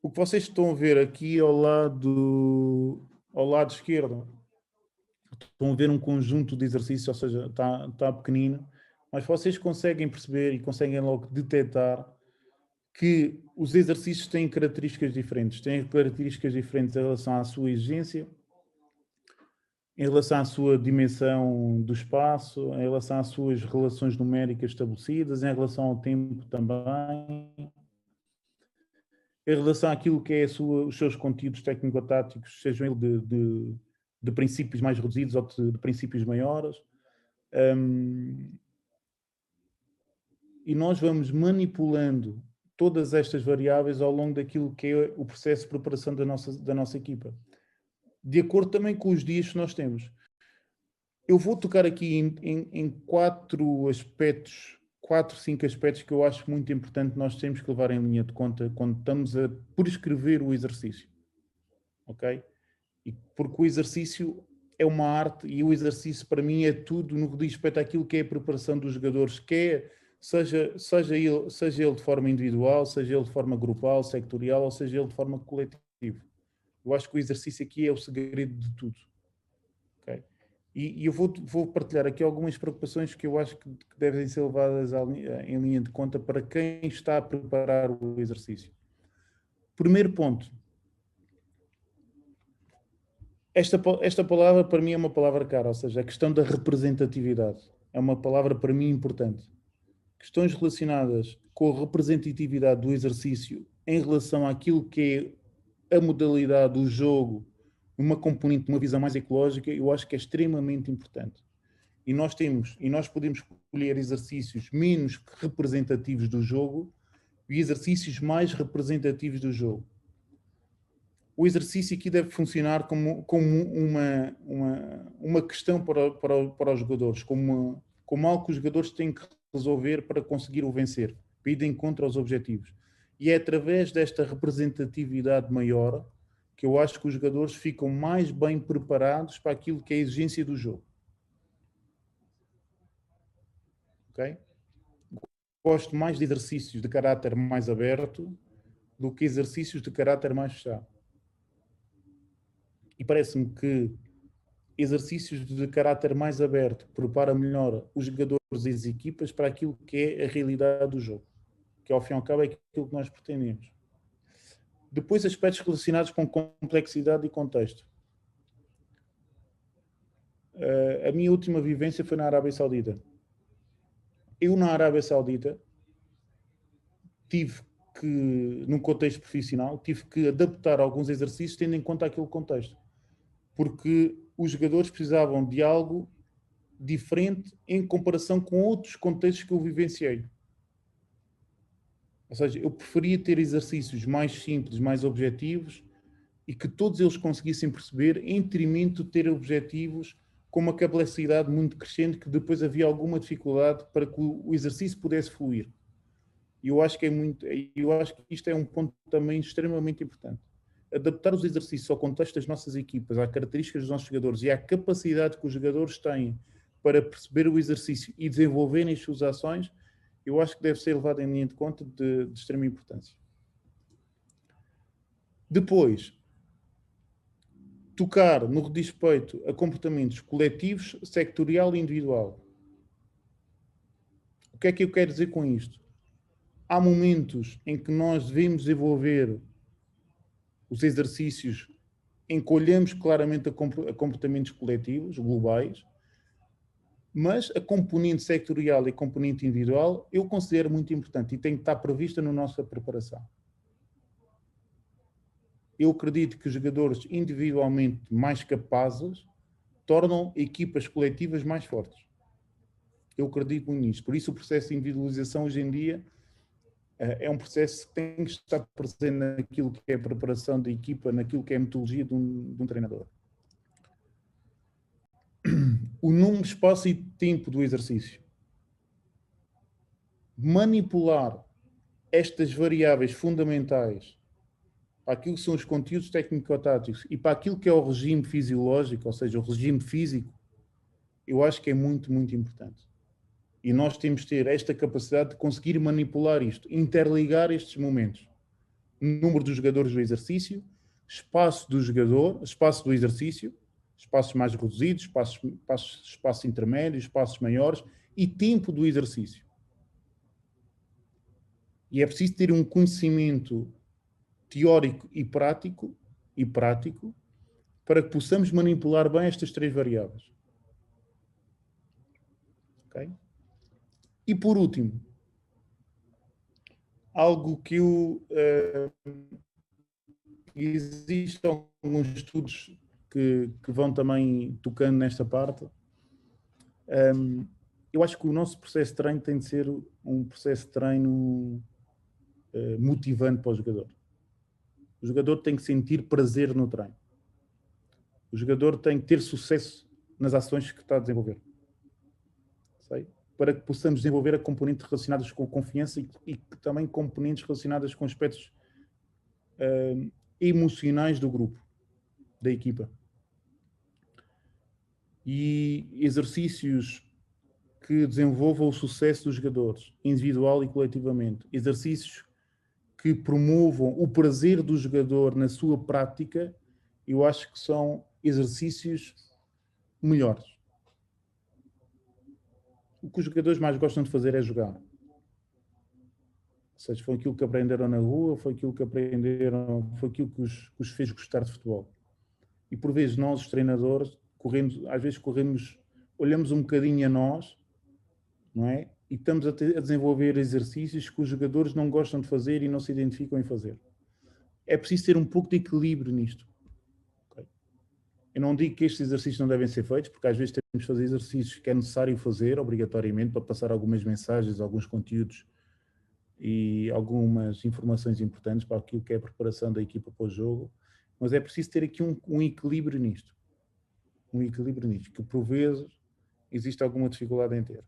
O que vocês estão a ver aqui ao lado esquerdo, estão a ver um conjunto de exercícios, ou seja, está pequenino, mas vocês conseguem perceber e conseguem logo detectar que os exercícios têm características diferentes. Têm características diferentes em relação à sua exigência, em relação à sua dimensão do espaço, em relação às suas relações numéricas estabelecidas, em relação ao tempo também, em relação àquilo que é os seus conteúdos técnico-táticos, sejam eles de princípios mais reduzidos ou de princípios maiores. Hum, e nós vamos manipulando todas estas variáveis ao longo daquilo que é o processo de preparação da nossa equipa, de acordo também com os dias que nós temos. Eu vou tocar aqui em quatro aspectos, 5 aspectos que eu acho muito importante nós temos que levar em linha de conta quando estamos a prescrever o exercício, ok? E porque o exercício é uma arte e o exercício para mim é tudo no que diz respeito àquilo que é a preparação dos jogadores, seja ele de forma individual, seja ele de forma grupal, sectorial, ou seja ele de forma coletiva. Eu acho que o exercício aqui é o segredo de tudo. Okay? E eu vou partilhar aqui algumas preocupações que eu acho que devem ser levadas em linha de conta para quem está a preparar o exercício. Primeiro ponto. Esta palavra para mim é uma palavra cara, ou seja, a questão da representatividade é uma palavra para mim importante. Questões relacionadas com a representatividade do exercício em relação àquilo que é a modalidade do jogo, uma componente, uma visão mais ecológica, eu acho que é extremamente importante. E nós podemos escolher exercícios menos representativos do jogo e exercícios mais representativos do jogo. O exercício aqui deve funcionar como uma questão para os jogadores, como algo que os jogadores têm que resolver para conseguir o vencer, para ir de encontro aos objetivos. E é através desta representatividade maior que eu acho que os jogadores ficam mais bem preparados para aquilo que é a exigência do jogo. Ok? Gosto mais de exercícios de caráter mais aberto do que exercícios de caráter mais fechado. E parece-me que exercícios de caráter mais aberto prepara melhor os jogadores e as equipas para aquilo que é a realidade do jogo, que ao fim e ao cabo é aquilo que nós pretendemos. Depois, aspectos relacionados com complexidade e contexto. A minha última vivência foi na Arábia Saudita. Eu, na Arábia Saudita, num contexto profissional, tive que adaptar alguns exercícios tendo em conta aquele contexto. Porque os jogadores precisavam de algo diferente em comparação com outros contextos que eu vivenciei. Ou seja, eu preferia ter exercícios mais simples, mais objetivos e que todos eles conseguissem perceber em detrimento de ter objetivos com uma capacidade muito crescente que depois havia alguma dificuldade para que o exercício pudesse fluir. E eu acho que isto é um ponto também extremamente importante. Adaptar os exercícios ao contexto das nossas equipas, às características dos nossos jogadores e à capacidade que os jogadores têm para perceber o exercício e desenvolverem as suas ações, eu acho que deve ser levado em linha de conta de extrema importância. Depois, tocar no que diz respeito a comportamentos coletivos, sectorial e individual. O que é que eu quero dizer com isto? Há momentos em que nós devemos desenvolver os exercícios em que olhamos claramente a comportamentos coletivos, globais, mas a componente sectorial e a componente individual eu considero muito importante e tem que estar prevista na nossa preparação. Eu acredito que os jogadores individualmente mais capazes tornam equipas coletivas mais fortes. Eu acredito muito nisto. Por isso o processo de individualização hoje em dia é um processo que tem que estar presente naquilo que é a preparação da equipa, naquilo que é a metodologia de um treinador. O número, espaço e tempo do exercício. Manipular estas variáveis fundamentais para aquilo que são os conteúdos técnico-táticos e para aquilo que é o regime fisiológico, ou seja, o regime físico, eu acho que é muito, muito importante. E nós temos de ter esta capacidade de conseguir manipular isto, interligar estes momentos. número dos jogadores do exercício, espaço do jogador, espaço do exercício, espaços mais reduzidos, espaços intermédios, espaços maiores e tempo do exercício. E é preciso ter um conhecimento teórico e prático para que possamos manipular bem estas 3 variáveis. Okay? E por último, algo que existem alguns estudos que vão também tocando nesta parte. Eu acho que o nosso processo de treino tem de ser um processo de treino motivante para o jogador. O jogador tem que sentir prazer no treino. O jogador tem que ter sucesso nas ações que está a desenvolver. Sei? Para que possamos desenvolver a componente relacionadas com confiança e também componentes relacionadas com aspectos emocionais do grupo, da equipa. E exercícios que desenvolvam o sucesso dos jogadores, individual e coletivamente. Exercícios que promovam o prazer do jogador na sua prática, eu acho que são exercícios melhores. O que os jogadores mais gostam de fazer é jogar. Ou seja, foi aquilo que aprenderam na rua, foi aquilo que os fez gostar de futebol. E por vezes nós, os treinadores, olhamos um bocadinho a nós, não é? E estamos a desenvolver exercícios que os jogadores não gostam de fazer e não se identificam em fazer. É preciso ter um pouco de equilíbrio nisto. Okay? Eu não digo que estes exercícios não devem ser feitos, porque às vezes temos de fazer exercícios que é necessário fazer, obrigatoriamente, para passar algumas mensagens, alguns conteúdos e algumas informações importantes para aquilo que é a preparação da equipa para o jogo. Mas é preciso ter aqui um equilíbrio nisto. Um equilíbrio nisto, que por vezes existe alguma dificuldade em ter.